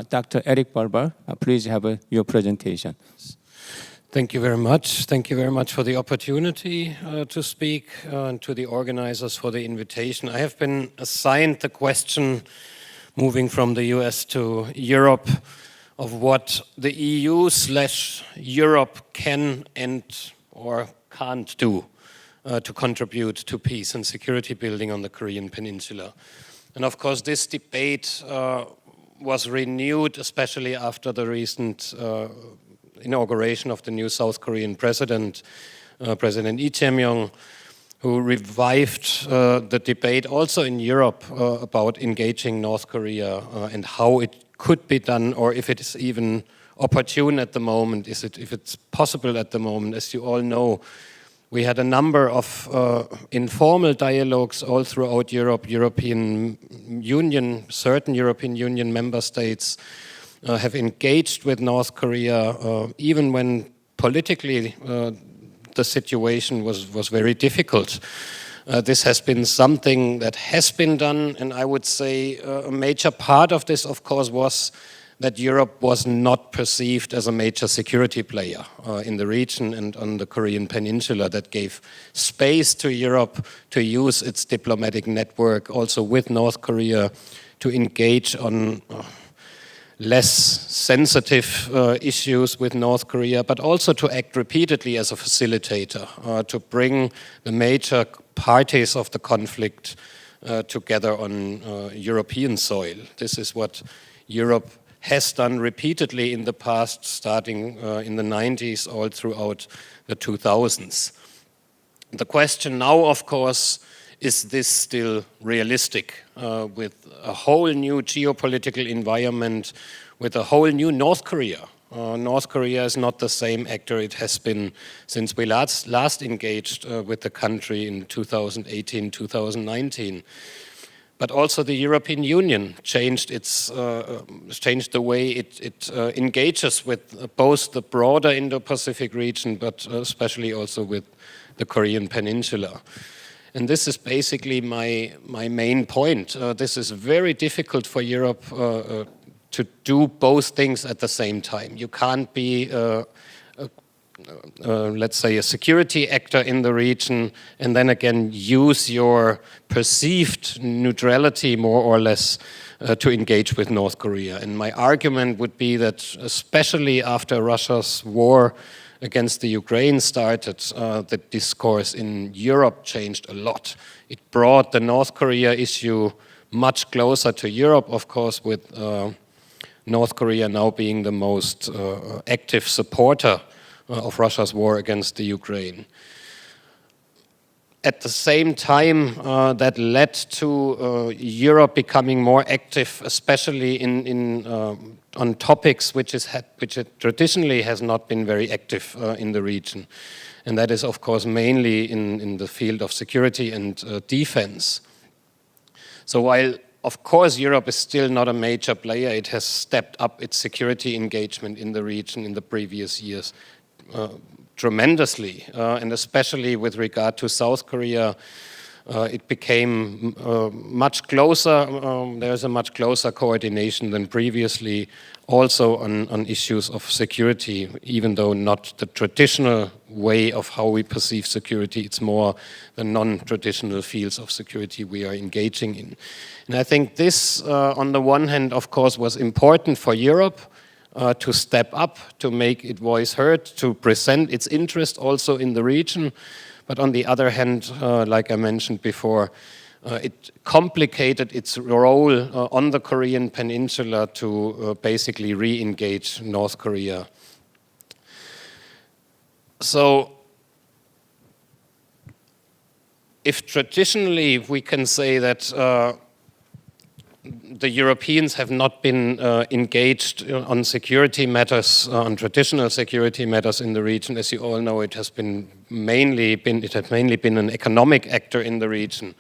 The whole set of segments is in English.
Dr. Eric Barber, please have your presentation. Thank you very much. Thank you very much for the opportunity to speak, and to the organizers for the invitation. I have been assigned the question, moving from the US to Europe, of what the EU/Europe can and or can't do to contribute to peace and security building on the Korean Peninsula. And of course this debate was renewed, especially after the recent inauguration of the new South Korean president, President Lee Jae-myung, who revived the debate also in Europe about engaging North Korea and how it could be done, or if it is even opportune at the moment, if it's possible at the moment. As you all know, we had a number of informal dialogues all throughout Europe. European Union, certain European Union member states have engaged with North Korea, even when politically the situation was very difficult. This has been something that has been done, and I would say a major part of this, of course, was that Europe was not perceived as a major security player in the region and on the Korean Peninsula. That gave space to Europe to use its diplomatic network also with North Korea to engage on less sensitive issues with North Korea, but also to act repeatedly as a facilitator, to bring the major parties of the conflict together on European soil. This is what Europe has done repeatedly in the past, starting in the 90s, all throughout the 2000s. The question now, of course, is this still realistic with a whole new geopolitical environment, with a whole new North Korea? North Korea is not the same actor it has been since we last engaged with the country in 2018, 2019. But also the European Union changed the way it engages with both the broader Indo-Pacific region, but especially also with the Korean Peninsula. And this is basically my main point. This is very difficult for Europe to do both things at the same time. You can't be, let's say, a security actor in the region and then again use your perceived neutrality more or less to engage with North Korea. And my argument would be that especially after Russia's war against the Ukraine started, the discourse in Europe changed a lot. It brought the North Korea issue much closer to Europe, of course, with North Korea now being the most active supporter of Russia's war against the Ukraine. At the same time, that led to Europe becoming more active, especially on topics which it traditionally has not been very active in the region. And that is, of course, mainly in the field of security and defense. So while, of course, Europe is still not a major player, it has stepped up its security engagement in the region in the previous years tremendously, and especially with regard to South Korea, it became much closer. There's a much closer coordination than previously, also on issues of security, even though not the traditional way of how we perceive security. It's more the non-traditional fields of security we are engaging in. And I think this, on the one hand, of course, was important for Europe, to step up, to make its voice heard, to present its interest also in the region. But on the other hand, like I mentioned before, it complicated its role on the Korean Peninsula to basically re-engage North Korea. So, if traditionally we can say that the Europeans have not been engaged on security matters, on traditional security matters in the region. As you all know, it has mainly been an economic actor in the region.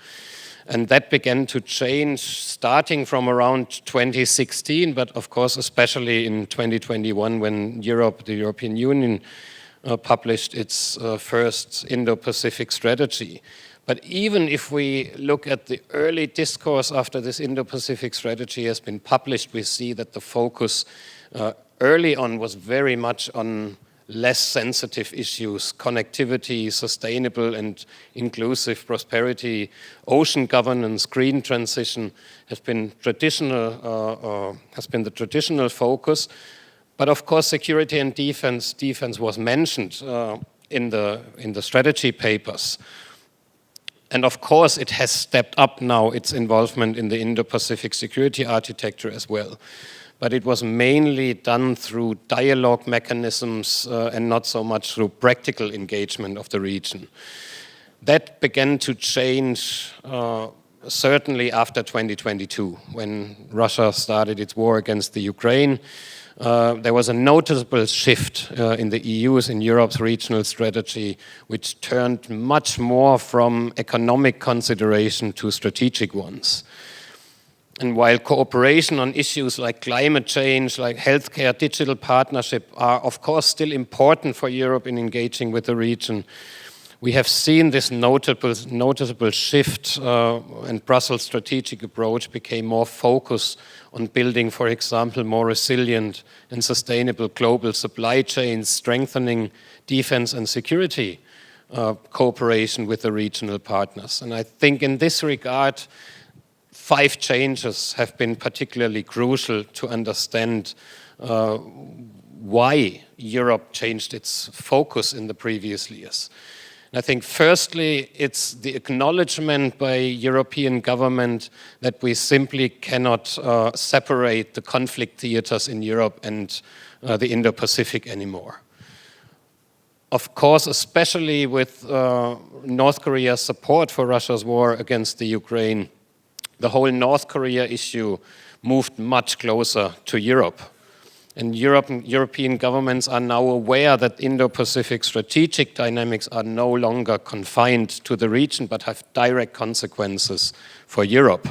And that began to change starting from around 2016, but of course, especially in 2021, when the European Union published its first Indo-Pacific strategy. But even if we look at the early discourse after this Indo-Pacific strategy has been published, we see that the focus early on was very much on less sensitive issues: connectivity, sustainable and inclusive prosperity, ocean governance, green transition has been the traditional focus. But of course, security and defense was mentioned in the strategy papers. And of course, it has stepped up now its involvement in the Indo-Pacific security architecture as well. But it was mainly done through dialogue mechanisms and not so much through practical engagement of the region. That began to change certainly after 2022, when Russia started its war against the Ukraine. There was a noticeable shift in the EU's, in Europe's regional strategy, which turned much more from economic consideration to strategic ones. And while cooperation on issues like climate change, like healthcare, digital partnership are of course still important for Europe in engaging with the region, we have seen this noticeable shift, and Brussels' strategic approach became more focused on building, for example, more resilient and sustainable global supply chains, strengthening defense and security cooperation with the regional partners. And I think in this regard, 5 changes have been particularly crucial to understand why Europe changed its focus in the previous years. And I think firstly, it's the acknowledgement by European government that we simply cannot separate the conflict theaters in Europe and the Indo-Pacific anymore. Of course, especially with North Korea's support for Russia's war against the Ukraine, the whole North Korea issue moved much closer to Europe. And European governments are now aware that Indo-Pacific strategic dynamics are no longer confined to the region, but have direct consequences for Europe.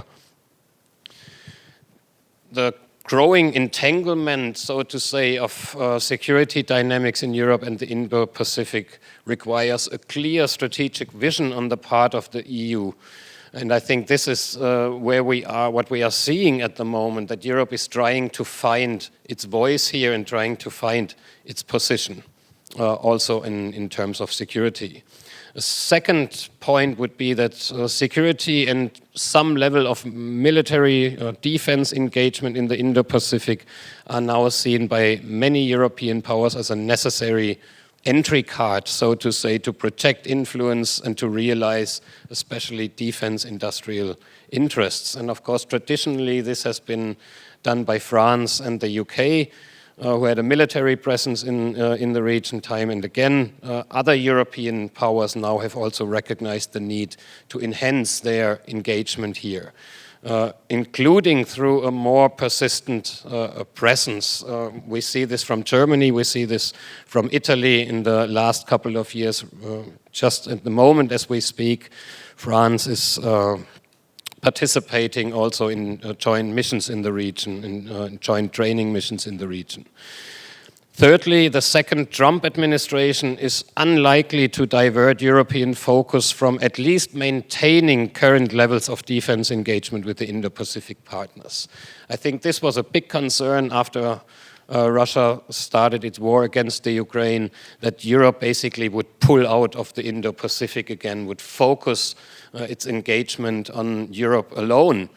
The growing entanglement, so to say, of security dynamics in Europe and the Indo-Pacific requires a clear strategic vision on the part of the EU. And I think this is where we are, what we are seeing at the moment, that Europe is trying to find its voice here and trying to find its position, also in terms of security. A second point would be that security and some level of military defense engagement in the Indo-Pacific are now seen by many European powers as a necessary entry card, so to say, to protect influence and to realize especially defense industrial interests. And of course, traditionally, this has been done by France and the UK, who had a military presence in the region time and again. Other European powers now have also recognized the need to enhance their engagement here, including through a more persistent presence. We see this from Germany, we see this from Italy in the last couple of years. Just at the moment as we speak, France is participating also in joint missions in the region, in joint training missions in the region. Thirdly, the second Trump administration is unlikely to divert European focus from at least maintaining current levels of defense engagement with the Indo-Pacific partners. I think this was a big concern after Russia started its war against the Ukraine, that Europe basically would pull out of the Indo-Pacific again, would focus its engagement on Europe alone.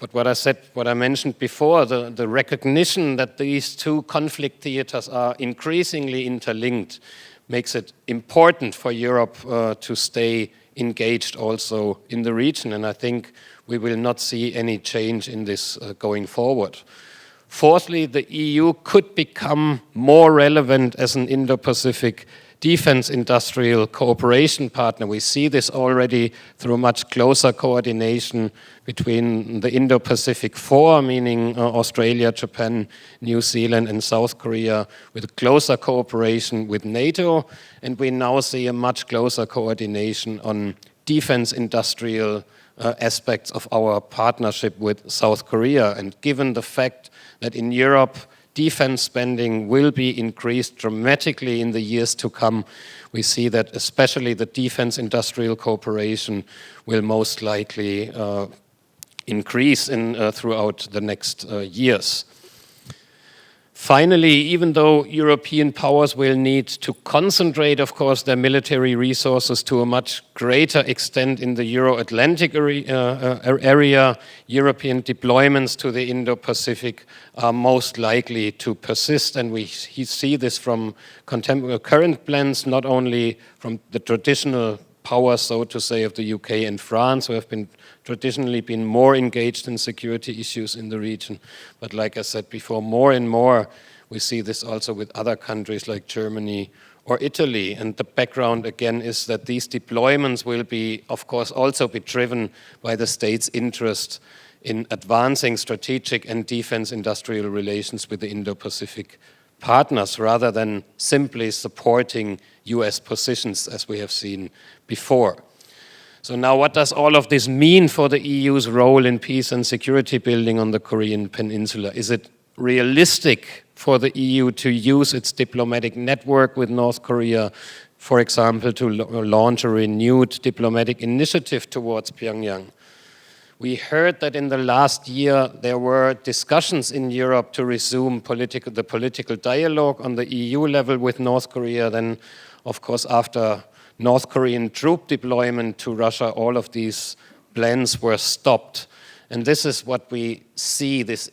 But what I mentioned before, the recognition that these two conflict theaters are increasingly interlinked makes it important for Europe to stay engaged also in the region. And I think we will not see any change in this going forward. Fourthly, the EU could become more relevant as an Indo-Pacific defense industrial cooperation partner. We see this already through much closer coordination between the Indo-Pacific Four, meaning Australia, Japan, New Zealand and South Korea, with closer cooperation with NATO. And we now see a much closer coordination on defense industrial aspects of our partnership with South Korea. And given the fact that in Europe, defense spending will be increased dramatically in the years to come. We see that especially the defense industrial cooperation will most likely increase throughout the next years. Finally, even though European powers will need to concentrate, of course, their military resources to a much greater extent in the Euro-Atlantic area, European deployments to the Indo-Pacific are most likely to persist. And we see this from current plans, not only from the traditional powers, so to say, of the UK and France, who have traditionally been more engaged in security issues in the region. But like I said before, more and more we see this also with other countries like Germany or Italy. And the background, again, is that these deployments will be, of course, also be driven by the state's interest in advancing strategic and defense industrial relations with the Indo-Pacific partners, rather than simply supporting US positions, as we have seen before. So now, what does all of this mean for the EU's role in peace and security building on the Korean Peninsula? Is it realistic for the EU to use its diplomatic network with North Korea, for example, to launch a renewed diplomatic initiative towards Pyongyang? We heard that in the last year there were discussions in Europe to resume the political dialogue on the EU level with North Korea. Then, of course, after North Korean troop deployment to Russia, all of these plans were stopped. And this is what we see, this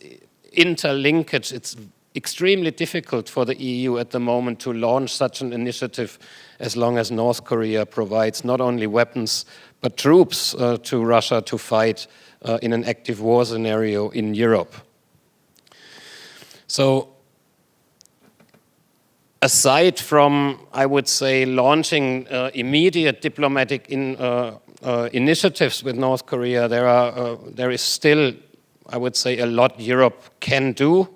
interlinkage. It's extremely difficult for the EU at the moment to launch such an initiative as long as North Korea provides not only weapons but troops to Russia to fight in an active war scenario in Europe. So, aside from, I would say, launching immediate diplomatic initiatives with North Korea, there is still, I would say, a lot Europe can do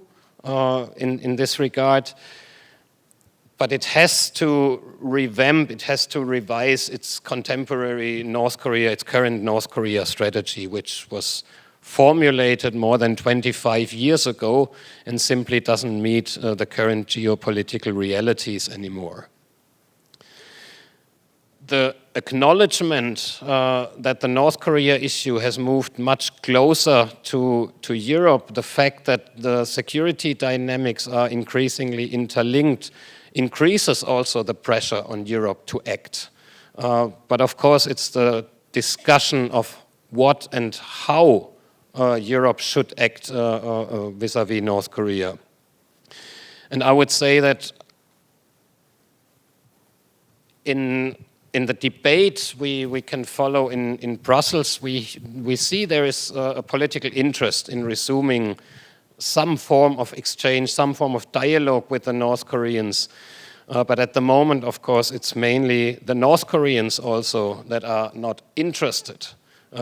in this regard. But it has to revamp, it has to revise its contemporary North Korea, its current North Korea strategy, which was formulated more than 25 years ago and simply doesn't meet the current geopolitical realities anymore. The acknowledgement that the North Korea issue has moved much closer to Europe, the fact that the security dynamics are increasingly interlinked, increases also the pressure on Europe to act. But of course, it's the discussion of what and how Europe should act vis-à-vis North Korea. And I would say that in the debate we can follow in Brussels, we see there is a political interest in resuming some form of exchange, some form of dialogue with the North Koreans. But at the moment, of course, it's mainly the North Koreans also that are not interested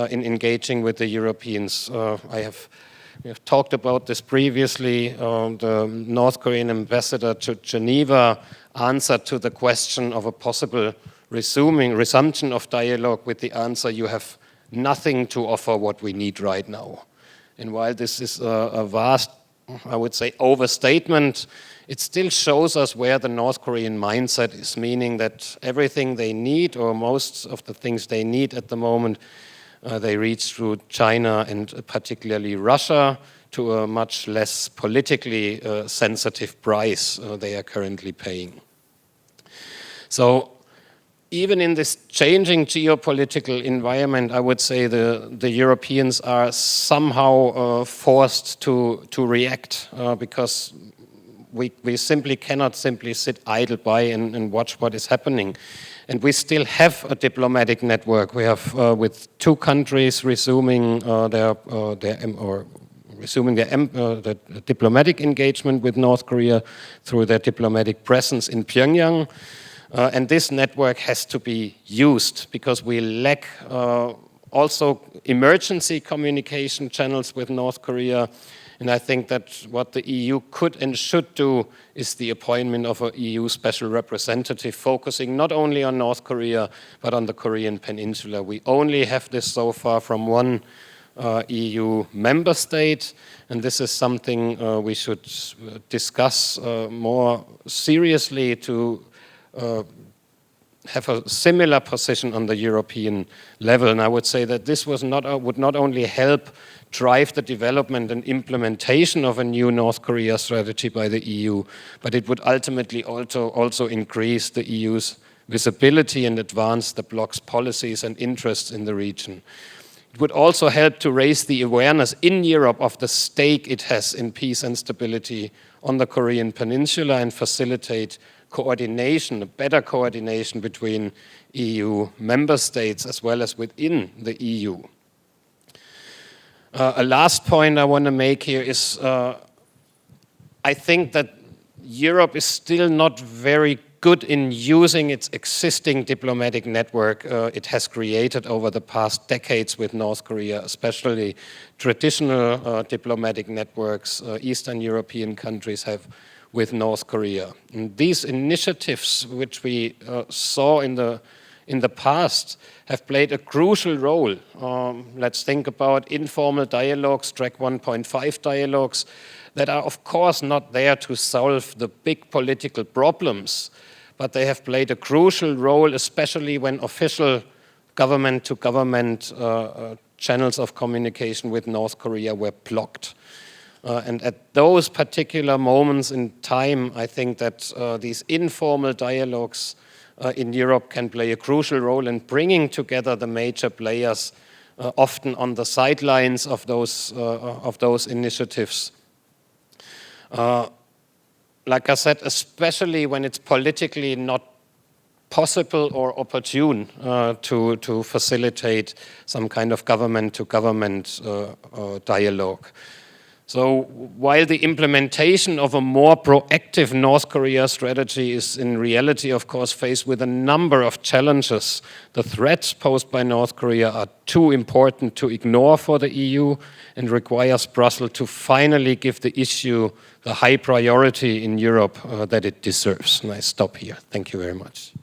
in engaging with the Europeans. We have talked about this previously. The North Korean ambassador to Geneva answered to the question of a possible resumption of dialogue with the answer, "You have nothing to offer what we need right now." And while this is a vast, I would say, overstatement, it still shows us where the North Korean mindset is, meaning that everything they need, or most of the things they need at the moment, they reach through China and particularly Russia to a much less politically sensitive price they are currently paying. So, even in this changing geopolitical environment, I would say the Europeans are somehow forced to react because we simply cannot simply sit idle by and watch what is happening. And we still have a diplomatic network. We have with two countries resuming their diplomatic engagement with North Korea through their diplomatic presence in Pyongyang. And this network has to be used because we lack also emergency communication channels with North Korea. And I think that what the EU could and should do is the appointment of an EU special representative focusing not only on North Korea, but on the Korean Peninsula. We only have this so far from one EU member state, and this is something we should discuss more seriously to have a similar position on the European level. And I would say that this would not only help drive the development and implementation of a new North Korea strategy by the EU, but it would ultimately also increase the EU's visibility and advance the bloc's policies and interests in the region. It would also help to raise the awareness in Europe of the stake it has in peace and stability on the Korean Peninsula and facilitate coordination, a better coordination between EU member states as well as within the EU. A last point I want to make here is I think that Europe is still not very good in using its existing diplomatic network it has created over the past decades with North Korea, especially traditional diplomatic networks Eastern European countries have with North Korea. And these initiatives, which we saw in the past, have played a crucial role. Let's think about informal dialogues, Track 1.5 dialogues, that are of course not there to solve the big political problems, but they have played a crucial role, especially when official government-to-government channels of communication with North Korea were blocked. And at those particular moments in time, I think that these informal dialogues in Europe can play a crucial role in bringing together the major players, often on the sidelines of those initiatives. Like I said, especially when it's politically not possible or opportune to facilitate some kind of government-to-government dialogue. So while the implementation of a more proactive North Korea strategy is in reality, of course, faced with a number of challenges, the threats posed by North Korea are too important to ignore for the EU and requires Brussels to finally give the issue the high priority in Europe that it deserves. And I stop here. Thank you very much.